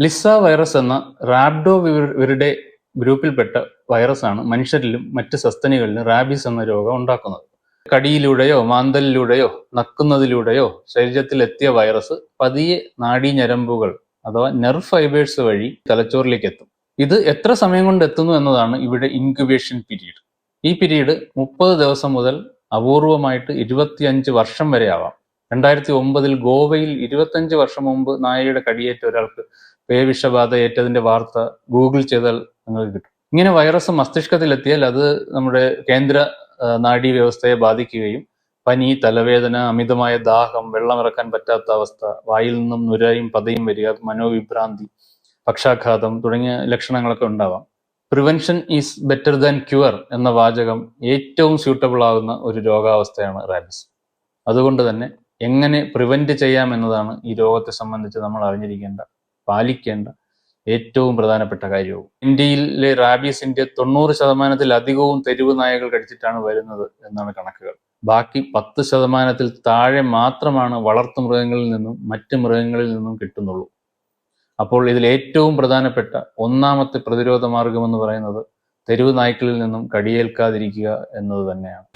Lisa virus എന്ന റാബ്ഡോവിറിഡെ ഗ്രൂപ്പിൽപ്പെട്ട വൈറസാണ് മനുഷ്യരിലും മറ്റ് സസ്തനികളിലും റാബീസ് എന്ന രോഗം ഉണ്ടാക്കുന്നത്. കടിയിലൂടെയോ മാന്തലിലൂടെയോ നക്കുന്നതിലൂടെയോ ശരീരത്തിൽ എത്തിയ വൈറസ് പതിയെ നാഡീഞരമ്പുകൾ അഥവാ നെർവ് ഫൈബേഴ്സ് വഴി തലച്ചോറിലേക്ക് എത്തും. ഇത് എത്ര സമയം കൊണ്ട് എത്തുന്നു എന്നതാണ് ഇവിടെ ഇൻക്യുബേഷൻ പീരീഡ്. ഈ പീരീഡ് 30 ദിവസം മുതൽ അപൂർവമായിട്ട് 25 വർഷം വരെ ആവാം. 2009 ഗോവയിൽ 25 വർഷം മുമ്പ് നായയുടെ കടിയേറ്റ ഒരാൾക്ക് പേവിഷബാധ ഏറ്റതിന്റെ വാർത്ത ഗൂഗിൾ ചെയ്താൽ നിങ്ങൾക്ക് കിട്ടും. ഇങ്ങനെ വൈറസ് മസ്തിഷ്കത്തിലെത്തിയാൽ അത് നമ്മുടെ കേന്ദ്ര നാഡീ വ്യവസ്ഥയെ ബാധിക്കുകയും പനി, തലവേദന, അമിതമായ ദാഹം, വെള്ളമിറക്കാൻ പറ്റാത്ത അവസ്ഥ, വായിൽ നിന്നും നുരയും പതയും വരിക, മനോവിഭ്രാന്തി, പക്ഷാഘാതം തുടങ്ങിയ ലക്ഷണങ്ങളൊക്കെ ഉണ്ടാവാം. Prevention is better than cure എന്ന വാചകം ഏറ്റവും സ്യൂട്ടബിൾ ആകുന്ന ഒരു രോഗാവസ്ഥയാണ് റാബീസ്. അതുകൊണ്ട് തന്നെ എങ്ങനെ പ്രിവെന്റ് ചെയ്യാം എന്നതാണ് ഈ രോഗത്തെ സംബന്ധിച്ച് നമ്മൾ അറിഞ്ഞിരിക്കേണ്ട, പാലിക്കേണ്ട ഏറ്റവും പ്രധാനപ്പെട്ട കാര്യവും. ഇന്ത്യയിലെ റാബീസിന്റെ 90%-ലധികവും തെരുവ് നായകൾ കടിച്ചിട്ടാണ് വരുന്നത് എന്നാണ് കണക്കുകൾ. ബാക്കി 10%-ൽ താഴെ മാത്രമാണ് വളർത്തു മൃഗങ്ങളിൽ നിന്നും മറ്റ് മൃഗങ്ങളിൽ നിന്നും കിട്ടുന്നുള്ളൂ. അപ്പോൾ ഇതിൽ ഏറ്റവും പ്രധാനപ്പെട്ട ഒന്നാമത്തെ പ്രതിരോധ മാർഗം എന്ന് പറയുന്നത് തെരുവ് നായ്ക്കളിൽ നിന്നും കടിയേൽക്കാതിരിക്കുക എന്നത് തന്നെയാണ്.